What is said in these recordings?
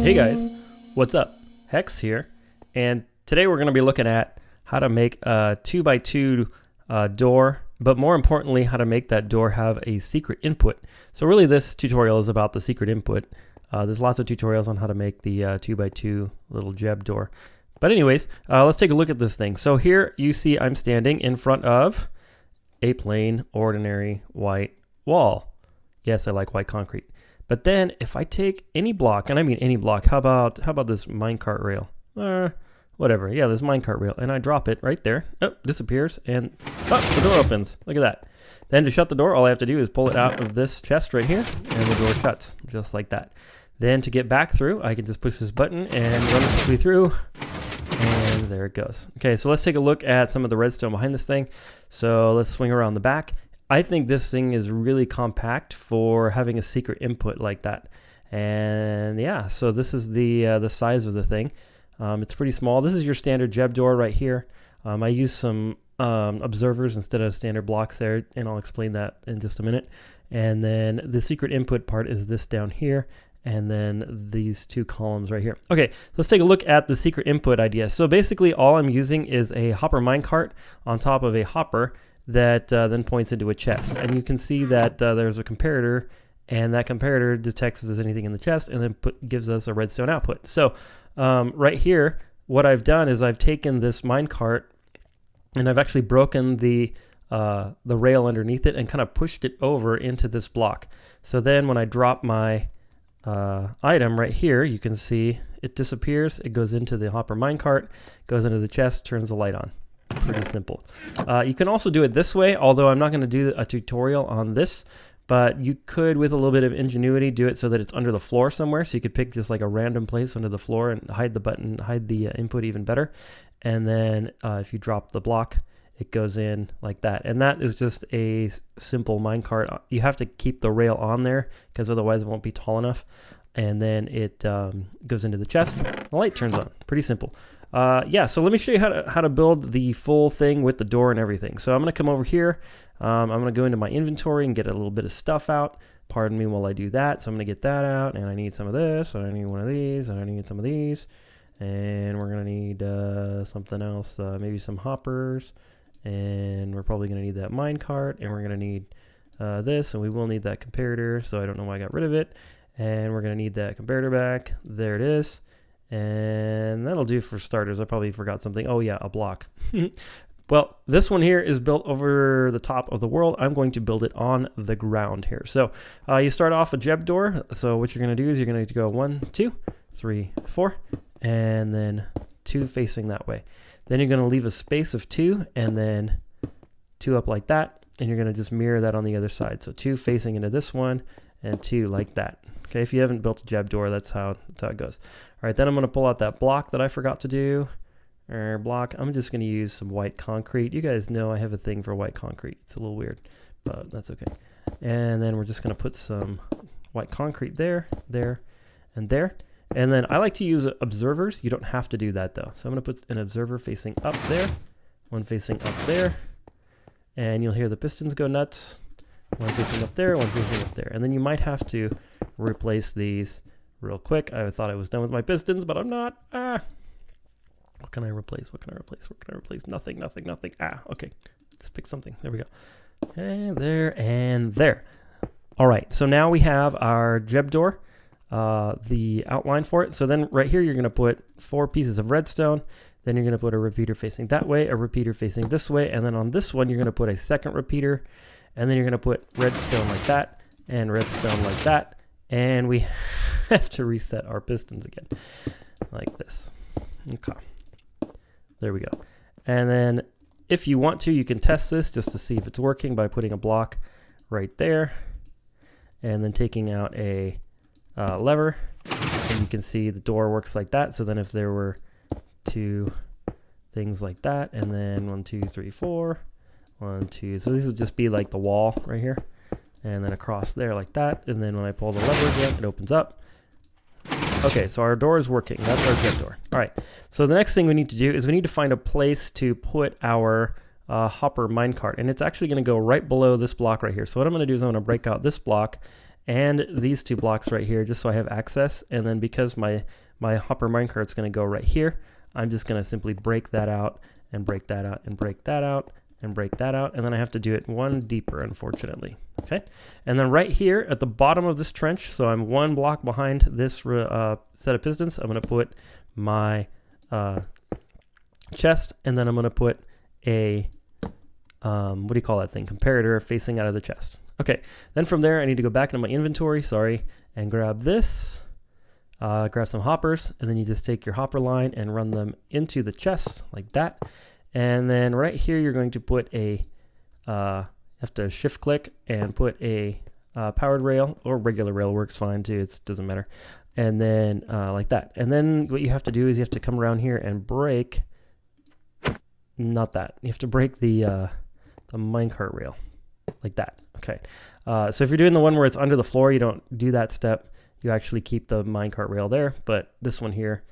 Hey guys, what's up? Hex here, and today we're going to be looking at how to make a 2x2 door, but more importantly, how to make that door have a secret input. So really this tutorial is about the secret input. There's lots of tutorials on how to make the 2x2 little Jeb door. But anyways, let's take a look at this thing. So here you see I'm standing in front of a plain, ordinary white wall. Yes, I like white concrete. But then if I take any block, and I mean any block, how about this minecart rail? Whatever, yeah, this minecart rail, and I drop it right there. Oh, disappears, and oh, the door opens. Look at that. Then to shut the door, all I have to do is pull it out of this chest right here, and the door shuts, just like that. Then to get back through, I can just push this button and run it quickly through, and there it goes. Okay, so let's take a look at some of the redstone behind this thing. So let's swing around the back. I think this thing is really compact for having a secret input like that. And yeah, so this is the size of the thing. It's pretty small. This is your standard Jeb door right here. I use some observers instead of standard blocks there, and I'll explain that in just a minute. And then the secret input part is this down here, and then these two columns right here. Okay, let's take a look at the secret input idea. So basically all I'm using is a hopper minecart on top of a hopper that then points into a chest. And you can see that there's a comparator, and that comparator detects if there's anything in the chest and then gives us a redstone output. So right here, what I've done is I've taken this minecart and I've actually broken the rail underneath it and kind of pushed it over into this block. So then when I drop my item right here, you can see it disappears. It goes into the hopper minecart, goes into the chest, turns the light on. Pretty simple. You can also do it this way, although I'm not going to do a tutorial on this, but you could, with a little bit of ingenuity, do it so that it's under the floor somewhere. So you could pick just like a random place under the floor and hide the button, hide the input even better. And then if you drop the block, it goes in like that. And that is just a simple minecart. You have to keep the rail on there because otherwise it won't be tall enough. And then it goes into the chest. The light turns on. Pretty simple. Yeah, so let me show you how to build the full thing with the door and everything. So I'm going to come over here. I'm going to go into my inventory and get a little bit of stuff out. Pardon me while I do that. So I'm going to get that out, and I need some of this, and I need one of these, and I need some of these. And we're going to need something else, maybe some hoppers. And we're probably going to need that minecart, and we're going to need this, and we will need that comparator, so I don't know why I got rid of it. And we're going to need that comparator back. There it is. And that'll do for starters. I probably forgot something. Oh yeah, a block. Well, this one here is built over the top of the world. I'm going to build it on the ground here. So you start off a Jeb door. So what you're going to do is you're going to go 1, 2, 3, 4, and then 2 facing that way. Then you're going to leave a space of 2 and then 2 up like that. And you're going to just mirror that on the other side. So 2 facing into this one and 2 like that. Okay, if you haven't built a Jeb door, that's how it goes. All right, then I'm going to pull out that block that I forgot to do. Block. I'm just going to use some white concrete. You guys know I have a thing for white concrete. It's a little weird, but that's okay. And then we're just going to put some white concrete there, there, and there. And then I like to use observers. You don't have to do that though. So I'm going to put an observer facing up there, one facing up there, and you'll hear the pistons go nuts. One facing up there, one facing up there. And then you might have to replace these real quick. I thought I was done with my pistons, but I'm not. What can I replace? What can I replace? What can I replace? Nothing, nothing, nothing. Okay. Just pick something. There we go. And there and there. All right. So now we have our Jeb door, the outline for it. So then right here, you're going to put 4 pieces of redstone. Then you're going to put a repeater facing that way, a repeater facing this way. And then on this one, you're going to put a second repeater. And then you're going to put redstone like that and redstone like that. And we have to reset our pistons again like this. Okay. There we go. And then if you want to, you can test this just to see if it's working by putting a block right there and then taking out a lever. And you can see the door works like that. So then if there were 2 things like that, and then 1, 2, 3, 4, 1, 2. So these would just be like the wall right here, and then across there like that. And then when I pull the lever again, it opens up. Okay, so our door is working. That's our Jeb door. All right. So the next thing we need to do is we need to find a place to put our hopper minecart, and it's actually going to go right below this block right here. So what I'm going to do is I'm going to break out this block, and these 2 blocks right here, just so I have access. And then because my hopper minecart's going to go right here, I'm just going to simply break that out and break that out and break that out and break that out, and then I have to do it 1 deeper, unfortunately. Okay, and then right here at the bottom of this trench, so I'm 1 block behind this set of pistons, I'm going to put my chest, and then I'm going to put a what do you call that thing? Comparator facing out of the chest. Okay, then from there I need to go back into my inventory, and grab this, grab some hoppers, and then you just take your hopper line and run them into the chest like that. And then right here you're going to put a, have to shift click and put a powered rail, or regular rail works fine too, it doesn't matter. And then like that. And then what you have to do is you have to come around here and break, not that, you have to break the minecart rail like that. Okay, so if you're doing the one where it's under the floor, you don't do that step, you actually keep the minecart rail there, but this one here,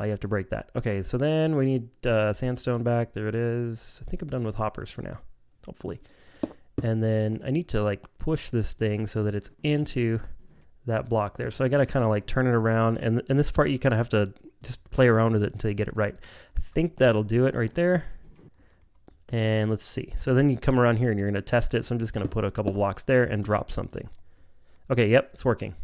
you have to break that. Okay, so then we need sandstone back. There it is. I think I'm done with hoppers for now, hopefully. And then I need to like push this thing so that it's into that block there. So I got to kind of like turn it around. And in this part, you kind of have to just play around with it until you get it right. I think that'll do it right there. And let's see. So then you come around here and you're going to test it. So I'm just going to put a couple blocks there and drop something. Okay, yep, it's working.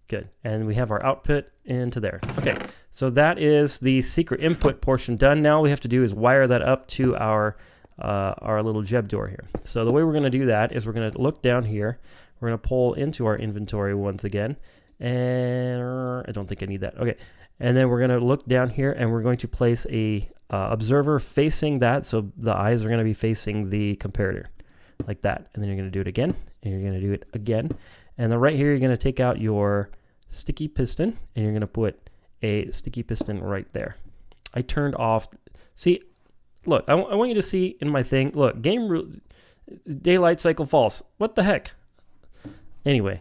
Good, and we have our output into there. Okay, so that is the secret input portion done. Now all we have to do is wire that up to our little Jeb door here. So the way we're going to do that is we're going to look down here. We're going to pull into our inventory once again, and I don't think I need that. Okay, and then we're going to look down here, and we're going to place a observer facing that, so the eyes are going to be facing the comparator, like that. And then you're going to do it again, and you're going to do it again. And then right here, you're going to take out your sticky piston, and you're going to put a sticky piston right there. I turned off, see, look, I want you to see in my thing, look, daylight cycle false. What the heck? Anyway,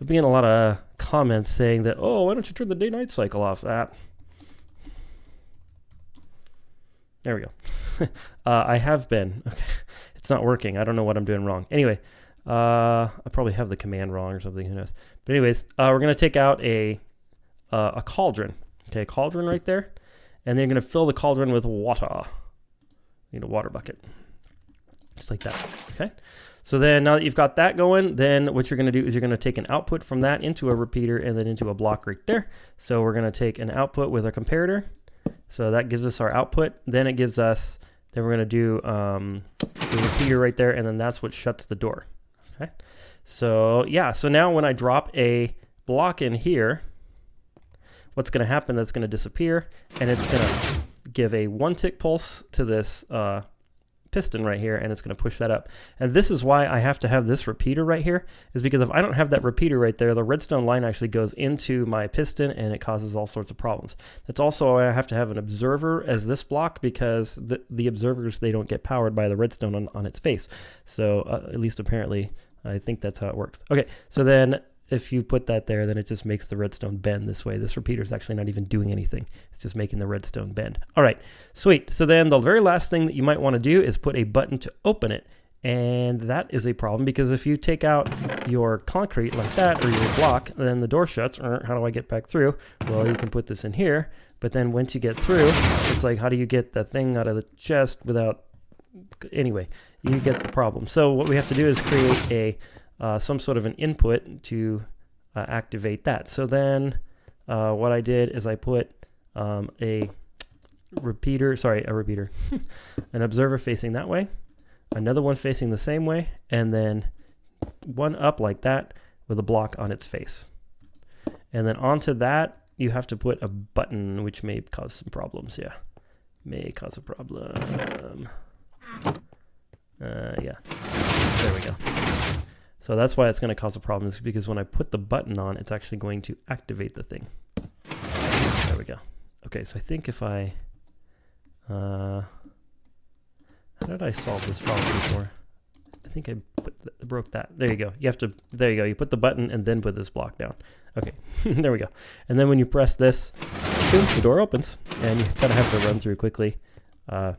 I've been getting a lot of comments saying that, oh, why don't you turn the day-night cycle off? There we go. I have been. Okay. It's not working. I don't know what I'm doing wrong. Anyway, I probably have the command wrong or something, who knows. But anyways, we're going to take out a cauldron. Okay, a cauldron right there. And then you're going to fill the cauldron with water. You need a water bucket. Just like that, okay? So then now that you've got that going, then what you're going to do is you're going to take an output from that into a repeater and then into a block right there. So we're going to take an output with a comparator. So that gives us our output. Then it gives us, then we're going to do the repeater right there, and then that's what shuts the door. Okay, so yeah, so now when I drop a block in here, what's going to happen, that's going to disappear, and it's going to give a 1-tick pulse to this piston right here, and it's going to push that up. And this is why I have to have this repeater right here, is because if I don't have that repeater right there, the redstone line actually goes into my piston and it causes all sorts of problems. That's also why I have to have an observer as this block, because the observers, they don't get powered by the redstone on its face. So at least apparently, I think that's how it works. Okay, so then if you put that there, then it just makes the redstone bend this way. This repeater is actually not even doing anything. It's just making the redstone bend. All right, sweet. So then the very last thing that you might want to do is put a button to open it. And that is a problem, because if you take out your concrete like that, or your block, then the door shuts. Or how do I get back through? Well, you can put this in here, but then once you get through, it's like, how do you get that thing out of the chest without, anyway, you get the problem. So what we have to do is create a some sort of an input to activate that. So then what I did is I put an observer facing that way, another one facing the same way, and then one up like that with a block on its face. And then onto that, you have to put a button, which may cause some problems. Yeah, may cause a problem. Yeah, there we go. So that's why it's going to cause a problem, is because when I put the button on, it's actually going to activate the thing. There we go. Okay, so I think if I, how did I solve this problem before? I think I broke that. There you go. You have to, there you go. You put the button and then put this block down. Okay, there we go. And then when you press this, boom, the door opens, and you kind of have to run through quickly to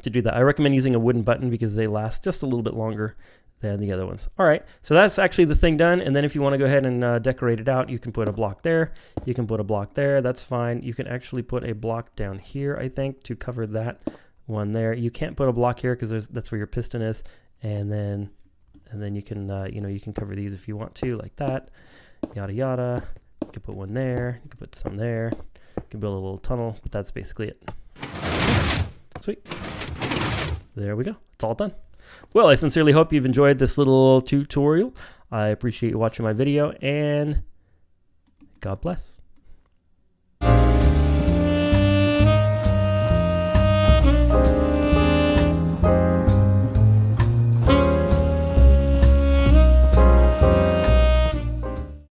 do that. I recommend using a wooden button because they last just a little bit longer than the other ones. All right, so that's actually the thing done. And then if you want to go ahead and decorate it out, you can put a block there. You can put a block there. That's fine. You can actually put a block down here, I think, to cover that one there. You can't put a block here because that's where your piston is. And then you can you can cover these if you want to, like that. Yada yada. You can put one there. You can put some there. You can build a little tunnel, but that's basically it. Sweet. There we go. It's all done. Well, I sincerely hope you've enjoyed this little tutorial. I appreciate you watching my video, and God bless.